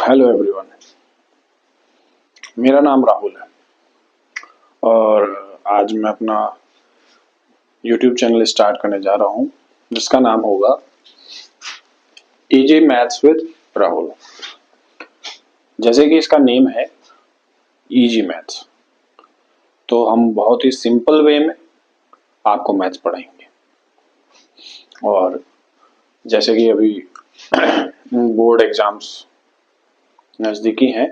Hello everyone, मेरा नाम राहुल है और आज मैं अपना यूट्यूब चैनल स्टार्ट करने जा रहा हूँ जिसका नाम होगा इजी मैथ्स विद राहुल। जैसे कि इसका नेम है इजी मैथ्स, तो हम बहुत ही सिंपल वे में आपको मैथ्स पढ़ाएंगे। और जैसे कि अभी बोर्ड एग्जाम्स नज़दीकी हैं,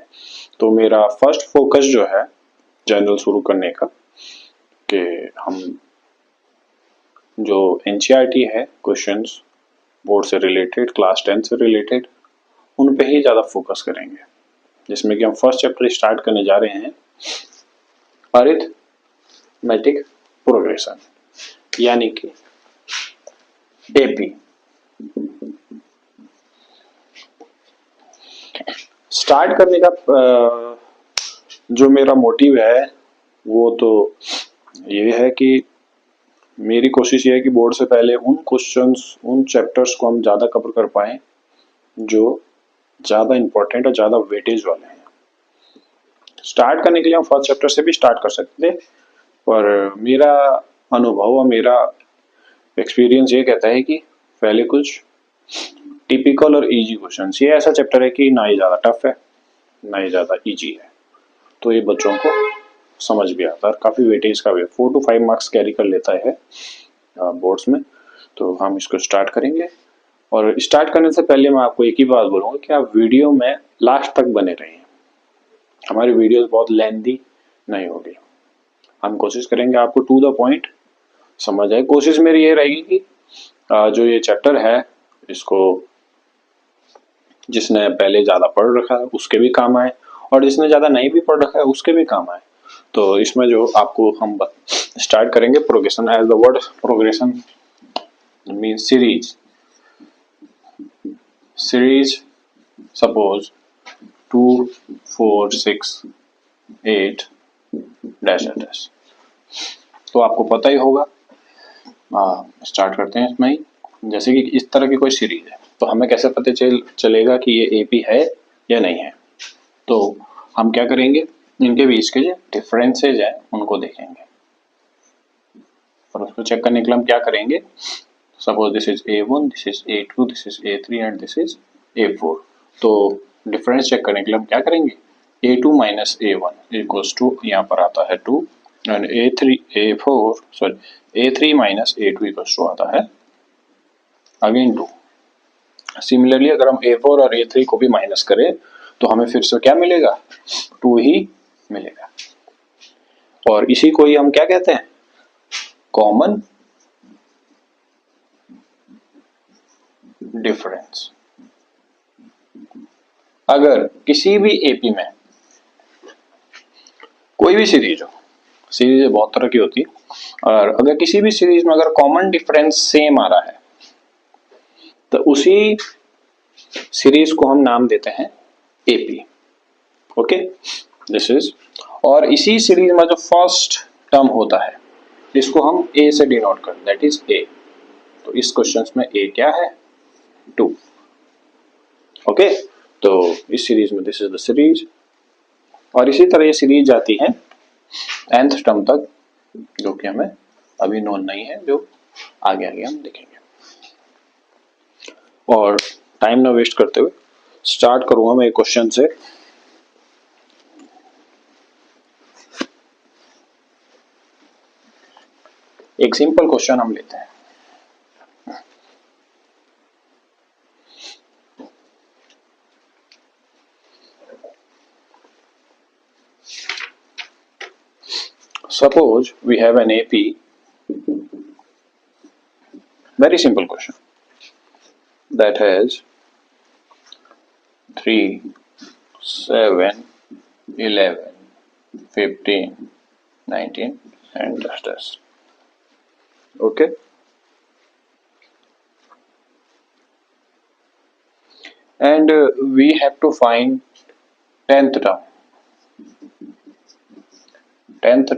तो मेरा फर्स्ट फोकस जो है चैनल शुरू करने का कि हम जो एनसीईआरटी है क्वेश्चंस बोर्ड से रिलेटेड, क्लास 10 से रिलेटेड, उन पे ही ज़्यादा फोकस करेंगे। जिसमें कि हम फर्स्ट चैप्टर स्टार्ट करने जा रहे हैं अरिथमेटिक प्रोग्रेशन यानी कि एपी। स्टार्ट करने का जो मेरा मोटिव है वो तो ये है कि मेरी कोशिश ये है कि बोर्ड से पहले उन क्वेश्चंस, उन चैप्टर्स को हम ज़्यादा कवर कर पाएं जो ज़्यादा इम्पोर्टेंट और ज़्यादा वेटेज वाले हैं। स्टार्ट करने के लिए हम फर्स्ट चैप्टर से भी स्टार्ट कर सकते थे, पर मेरा अनुभव और मेरा एक्सपीरियंस ये कहता है कि पहले कुछ टिपिकल और इजी क्वेश्चंस, ये ऐसा चैप्टर है कि ना ही ज़्यादा टफ है ना ही ज़्यादा इजी है, तो ये बच्चों को समझ भी आता है। काफ़ी वेटेज का भी 4 to 5 मार्क्स कैरी कर लेता है बोर्ड्स में। तो हम इसको स्टार्ट करेंगे, और स्टार्ट करने से पहले मैं आपको एक ही बात बोलूँगा कि आप वीडियो में लास्ट तक बने रहिए। हमारी वीडियोस बहुत लेंदी नहीं होगी, हम कोशिश करेंगे आपको टू द पॉइंट समझ आए। कोशिश मेरी ये रहेगी कि जो ये चैप्टर है इसको जिसने पहले ज़्यादा पढ़ रखा है उसके भी काम आए, और जिसने ज़्यादा नहीं भी पढ़ रखा है उसके भी काम आए। तो इसमें जो आपको हम स्टार्ट करेंगे progression, as the word progression mean series. Series suppose 2 4 6 8 dash dash, तो आपको पता ही होगा। स्टार्ट करते हैं इसमें ही। जैसे कि इस तरह की कोई सीरीज है तो हमें कैसे पता चलेगा कि ये एपी है या नहीं है। तो हम क्या करेंगे, इनके बीच के जो डिफरेंसेज हैं उनको देखेंगे, और उसको चेक करने के लिए हम क्या करेंगे, suppose this is A1, this is A2, this is A3 and this is A4। तो डिफरेंस चेक करने के लिए हम क्या करेंगे, A2 minus A1 equals to, यहाँ पर आता है 2, and A3 minus A2 equals to आता है अगेन 2। सिमिलरली अगर हम A4 और A3 को भी माइनस करें तो हमें फिर से क्या मिलेगा, 2 ही मिलेगा। और इसी को ही हम क्या कहते हैं, कॉमन डिफरेंस। अगर किसी भी एपी में कोई भी सीरीज हो, सीरीज बहुत तरह की होती है, और अगर किसी भी सीरीज में अगर कॉमन डिफरेंस सेम आ रहा है तो उसी सीरीज को हम नाम देते हैं एपी। Okay, this is. और इसी सीरीज में जो फर्स्ट टर्म होता है इसको हम ए से डिनोट करते हैं, दैट इज ए। तो इस क्वेश्चन में ए क्या है, 2। ओके, तो इस सीरीज में दिस इज द सीरीज, और इसी तरह ये सीरीज जाती है nth टर्म तक, जो कि हमें अभी नोन नहीं है, जो आगे आगे हम देखेंगे। और टाइम ना वेस्ट करते हुए स्टार्ट करूंगा मैं एक क्वेश्चन से। एक सिंपल क्वेश्चन हम लेते हैं। Suppose we have an AP, very simple question, that has 3, 7, 11, 15, 19 and dash. Okay, and we have to find 10th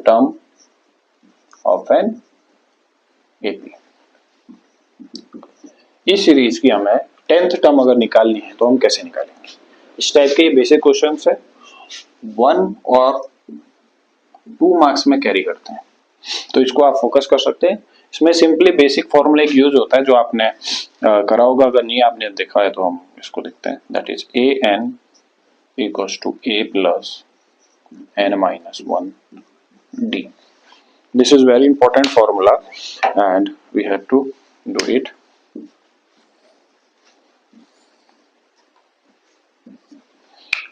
term of an AP। इस सीरीज की हमें 10th टर्म अगर निकालनी है तो हम कैसे निकालेंगे। इस टाइप के ये बेसिक क्वेश्चंस है, 1 और 2 मार्क्स में कैरी करते हैं, तो इसको आप फोकस कर सकते हैं। इसमें सिंपली बेसिक फॉर्मूला एक यूज होता है जो आपने करा होगा, अगर नहीं आपने देखा है तो हम इसको देखते हैं। That is a n equals to a plus n minus 1 d. This is very important formula and we have to do it.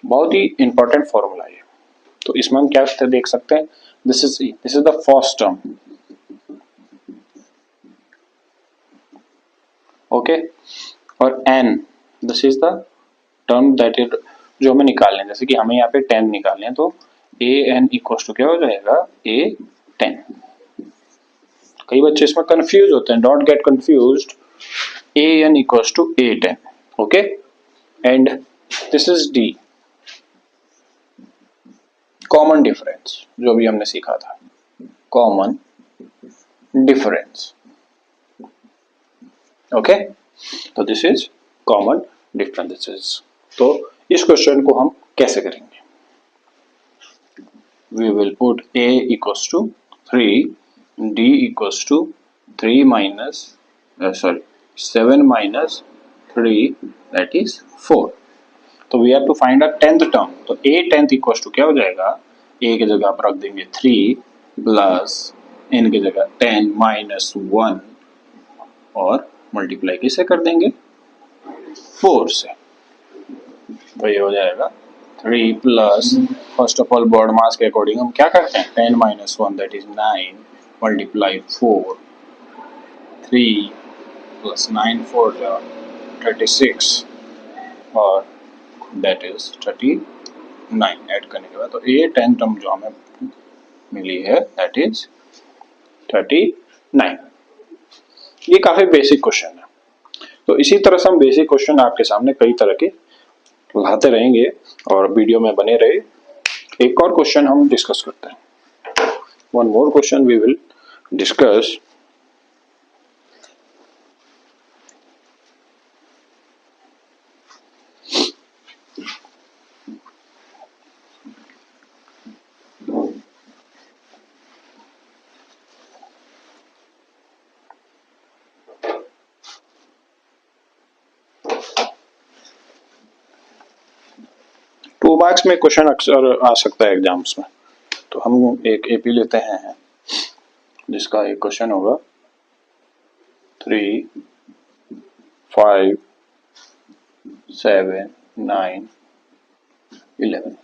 बहुत ही important formula है, तो इसमें हम क्या देख सकते हैं, this is the first term, okay, और n this is the term that is जो हमें निकालने हैं, जैसे कि हमें यहाँ पे 10 निकालने हैं, तो a n इक्वल्स टू क्या हो जाएगा, a 10। कई बच्चे इसमें कंफ्यूज होते हैं, don't get confused, a n equals to a 10, okay, and this is d, common difference जो भी हमने सीखा था, कॉमन डिफरेंस, ओके, तो this is common difference, this is. तो इस क्वेश्चन को हम कैसे करेंगे, we will put a equals to 3, d equals to 3 minus 7 minus 3 that is 4। तो we have to find a 10th term, तो a 10th इक्वल्स टू क्या हो जाएगा, a की जगह आप रख देंगे 3 प्लस n की जगह 10 माइनस 1 और मल्टीप्लाई किससे कर देंगे, 4 से, तो ये हो जाएगा 3 plus, first of all BODMAS के अकॉर्डिंग हम क्या करते हैं, 10 minus 1 that is 9 multiply 4, 3 plus 9 4 36 और दैट इज 39 ऐड करने के बाद, तो ये 10 टर्म जो हमें मिली है दैट इज 39। ये काफी बेसिक क्वेश्चन है, तो इसी तरह से हम बेसिक क्वेश्चन आपके सामने कई तरह के लाते रहेंगे और वीडियो में बने रहे। एक और क्वेश्चन हम डिस्कस करते हैं, one more question we will discuss. Two marks में क्वेश्चन अक्सर आ सकता है एग्जाम्स में, तो हम एक एपी लेते हैं जिसका एक क्वेश्चन होगा 3 5 7 9 11,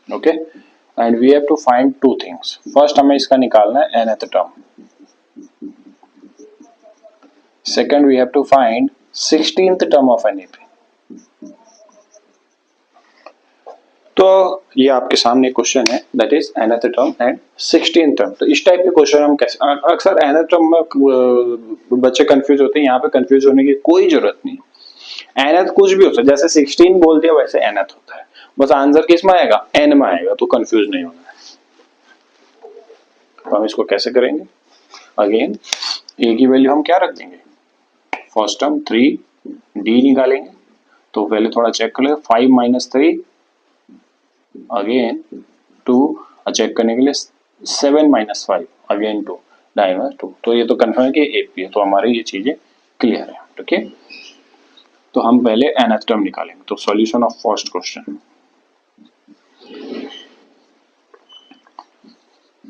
okay, and we have to find two things. First हमें इसका निकालना है nth term, second we have to find 16th term of an AP. तो ये आपके सामने क्वेश्चन है that is nth term and 16th term. तो इस टाइप के क्वेश्चन हम कैसे, अक्सर nth टर्म में बच्चे कंफ्यूज होते हैं, यहाँ पे कंफ्यूज होने की कोई जरूरत नहीं, nth कुछ भी हो सकता है, जैसे 16 बोल दिया वैसे nth होता है, बस आंसर किस में आएगा, n में आएगा, तो कंफ्यूज नहीं होना है। तो हम इसको कैसे करेंगे, अगेन a की वैल्यू हम क्या रख देंगे, फर्स्ट टर्म 3, d निकालेंगे, तो पहले थोड़ा चेक कर ले, 5 माइनस 3 अगेन 2, चेक करने के लिए 7 माइनस 5 अगेन 2, डाइन 2, तो ये तो कंफर्म है कि एपी है, तो हमारी ये चीजें क्लियर है, ओके। तो हम पहले nth टर्म निकालेंगे, तो solution of first question,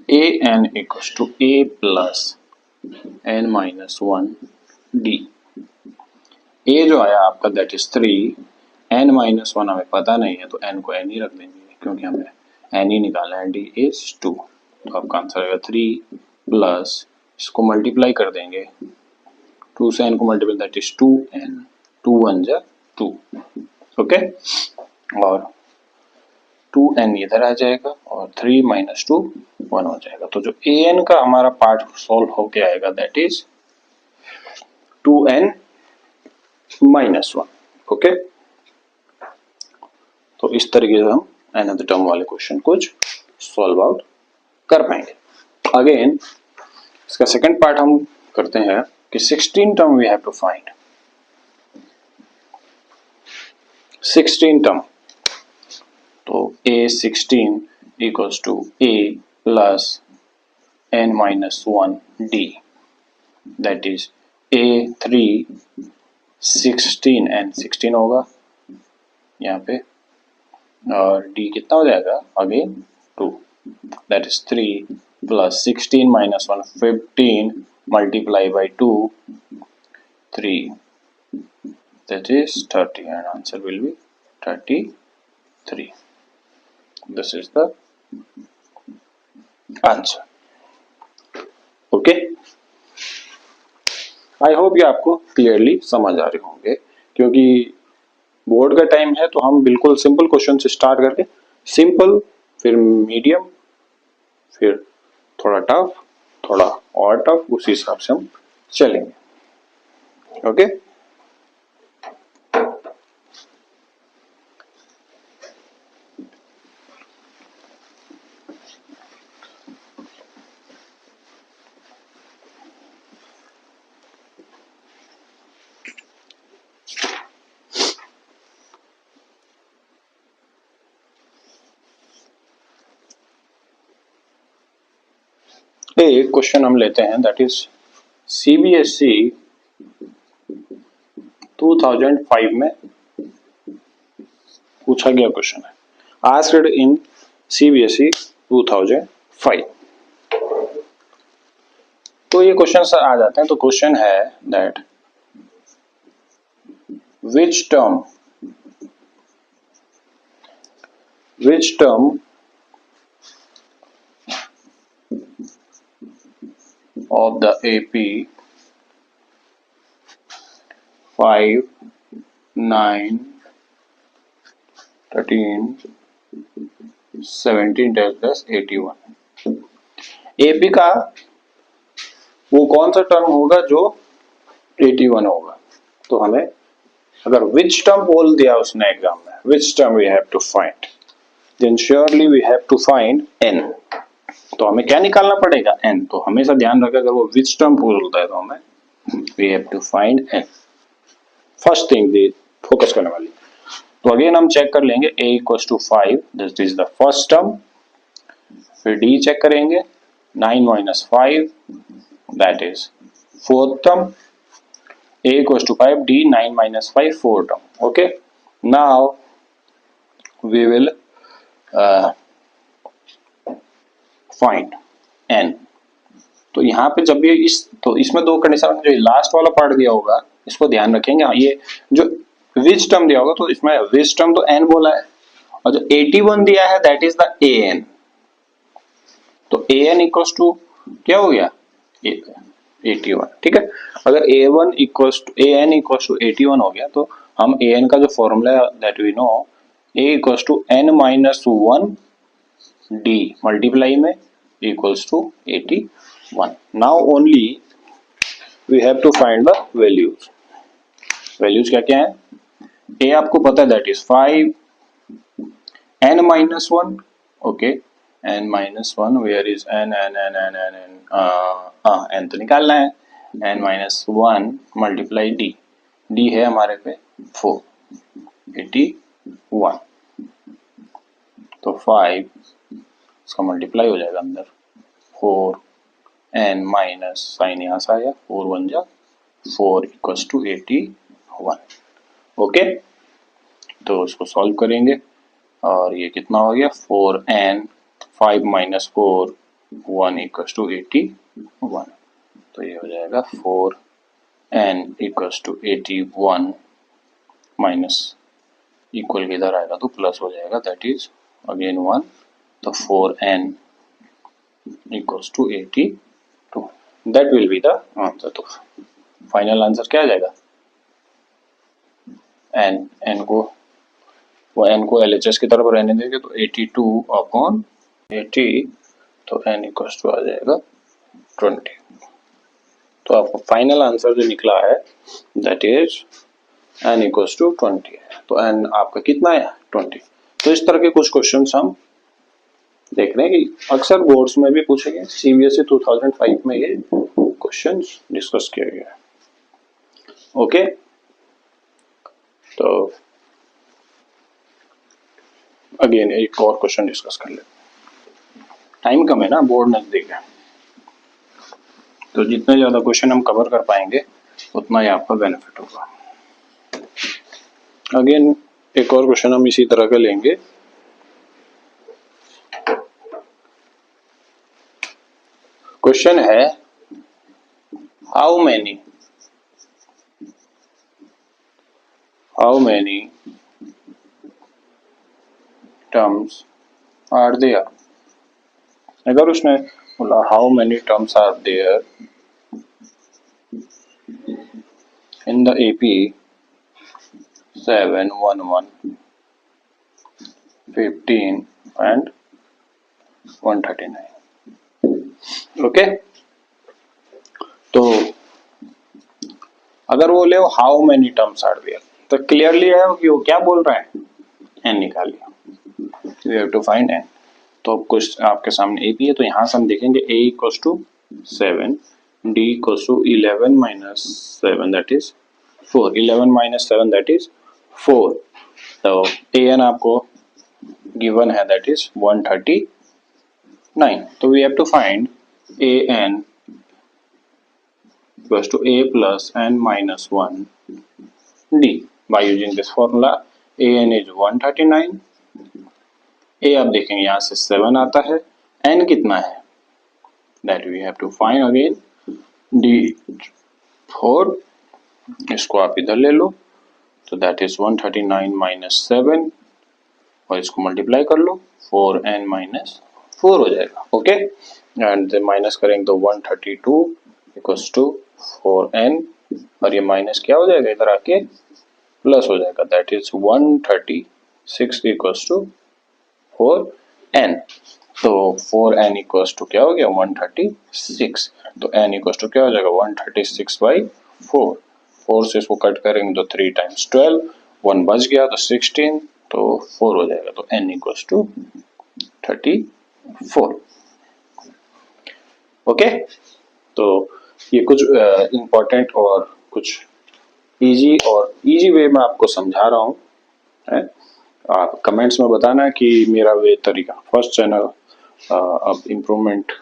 a n equals to a plus n minus 1 d। a जो आया आपका दैट इज 3, n माइनस 1 हमें पता नहीं है, तो n को n ही रख देंगे क्योंकि हमें n ही निकालना है, d इज 2, तो आपका आंसर आएगा 3 प्लस, इसको मल्टीप्लाई कर देंगे, 2 से n को मल्टीप्लाई दैट इज 2n, 2 1 जा 2, ओके, और 2n इधर आ जाएगा और 3 माइनस 2 1 हो जाएगा, तो जो an का हमारा पार्ट सॉल्व होके आएगा that is 2n minus 1, okay. तो इस तरीके से हम nth टर्म वाले क्वेश्चन कुछ सॉल्व आउट कर पाएंगे। अगेन इसका सेकंड पार्ट हम करते हैं कि 16 term we have to find, 16 term तो A16 equals to A plus n minus 1 D, that is A3 16 and 16 होगा यहाँ पे, और D कितना हो जाएगा again 2, that is 3 plus 16 minus 1 15 multiply by 2 3, that is 30 and answer will be 33. This is the answer. Okay, I hope ये आपको clearly समझ आ रहे होंगे, क्योंकि बोर्ड का टाइम है तो हम बिल्कुल सिंपल क्वेश्चन से स्टार्ट करके सिंपल, फिर मीडियम, फिर थोड़ा टफ, थोड़ा और टफ, उसी हिसाब से हम चलेंगे. ओके एक क्वेश्चन हम लेते हैं, दैट इज CBSE 2005 में पूछा गया क्वेश्चन है, आस्क्ड इन CBSE 2005. तो ये क्वेश्चन आ जाते हैं. तो क्वेश्चन है that which term of the AP 5, 9, 13, 17 dash 81. AP का वो कौन सा टर्म होगा जो 81 होगा. तो हमें अगर विच टर्म बोल दिया उसने एग्जाम में, which term we have to find, then surely we have to find n. तो हमें क्या निकालना पड़ेगा n. तो हमेशा ध्यान रखें, अगर वो विच टर्म बोलता है तो हमें we have to find n. First thing focus करने वाली. तो अगेन हम चेक कर लेंगे a equals to 5, this is the first term. फिर d चेक करेंगे 9 minus 5, that is fourth term. a equals to 5, d 9 minus 5 fourth term. Okay, now we will find n. तो यहाँ पे जब ये तो इसमें दो कंडीशन, जो लास्ट वाला पार्ट दिया होगा इसको ध्यान रखेंगे. ये जो विच टर्म दिया होगा तो इसमें विच टर्म तो n बोला है, और जो 81 दिया है दैट इज द an. तो an इक्वल्स टू क्या हो गया 81. ठीक है, अगर an इक्वल्स टू 81 हो गया तो हम an का जो formula that we know, a equals to n minus 1 d multiply में equals to 81. Now only we have to find the values. Values क्या क्या है? A आपको पता है that is 5, n minus 1, okay, n minus 1, where is n n तो निकालना है, n minus 1 multiply d, d है हमारे पे 4, 81. तो 5 इसका मल्टीप्लाई हो जाएगा अंदर 4 n माइनस साइन यहाँ से आया 4 1 जा 4 इक्वल्स टू 81. ओके, तो उसको सॉल्व करेंगे और ये कितना हो गया 4n 5 माइनस 4 1 इक्वल्स टू 81. तो ये हो जाएगा 4n equals to 81 minus equal के इधर आएगा तो प्लस हो जाएगा, दैट इज अगेन 1. तो 4n equals to 82. That will be the answer. तो फाइनल आंसर क्या आ जाएगा, n को वो n को LHS की तरफ रहने देंगे तो 82 अपॉन 80, तो n इक्वल्स टू आ जाएगा 20. तो आपको फाइनल आंसर जो निकला है that is n equals to 20 है. तो n आपका कितना है 20. तो इस तरह के कुछ क्वेश्चंस हम देख रहे हैं कि अक्सर बोर्ड्स में भी पूछे गए. CBSE 2005 में ये क्वेश्चंस डिस्कस किया गया है. ओके, तो अगेन एक और क्वेश्चन डिस्कस कर ले। टाइम कम है ना, बोर्ड नजदीक है, तो जितने ज्यादा क्वेश्चन हम कवर कर पाएंगे उतना ही आपका बेनिफिट होगा। अगेन एक और क्वेश्चन हम इसी तरह का लेंगे। क्वेश्चन है how many terms are there. अगर उसने बोला how many terms are there in the AP 7, 11, 15 and 139, okay. तो अगर वो ले how many terms are there, तो क्लियरली है कि वो क्या बोल रहा है, एन निकालिए, we have to find n. तो कुछ आपके सामने ए पी है, तो यहाँ से हम देखेंगे a equals to 7, d equals to 11 minus 7 that is 4, 11 minus 7 that is 4। तो ए एन आपको गिवन है दैट इज 139। तो we have to find a n equals to a plus n minus 1 d by using this formula। a n is 139, a आप देखेंगे यहाँ से 7 आता है, n कितना है that we have to find again, d 4, इसको आप इधर ले लो, तो that is 139 minus 7 और इसको मल्टीप्लाई कर लो, 4n minus 4 हो जाएगा, ओके। एंड माइनस करेंगे तो 132 इक्वल्स टू 4n और ये माइनस क्या हो जाएगा इधर आके प्लस हो जाएगा, that is 136 equals to 4n। तो 4n इक्वल्स टू क्या हो गया 136, तो n इक्वल्स टू क्या हो जाएगा 136/4। 4 से इसको कट करेंगे तो 3 टाइम्स 12, 1 बच गया तो 16, तो 4 हो जाएगा, तो n इक्वल्स टू 34, ओके। तो ये कुछ इम्पोर्टेंट और कुछ इजी वे में आपको समझा रहा हूँ, है। आप कमेंट्स में बताना कि मेरा वे तरीका फर्स्ट चैनल अब इम्प्रूवमेंट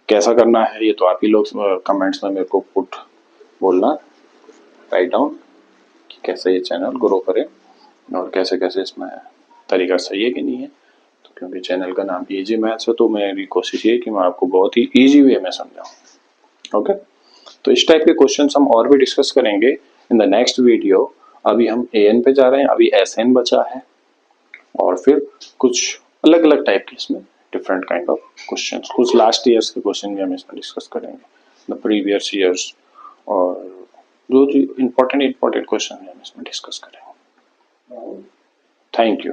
कैसा करना है, ये तो आप ही लोग कमेंट्स में मेरे को बोलना, राइट डाउन कि कैसे ये चैनल ग्रो करे और कैसे कैसे इसमें तरीका सही है कि नहीं है। तो क्योंकि चैनल का नाम इजी मैथ्स है, तो मेरी कोशिश ये है कि मैं आपको बहुत ही इजी वे में समझाऊँ, ओके। तो इस टाइप के क्वेश्चंस हम और भी डिस्कस करेंगे इन द नेक्स्ट वीडियो। अभी हम एन पे जा रहे हैं, अभी एस एन बचा है, और फिर कुछ अलग अलग टाइप के इसमें डिफरेंट काइंड ऑफ क्वेश्चंस, कुछ लास्ट ईयर्स के क्वेश्चन भी हम इसमें डिस्कस करेंगे, द प्रीवियस ईयर्स, और जो इम्पोर्टेंट क्वेश्चन है हम इसमें डिस्कस करेंगे। Thank you.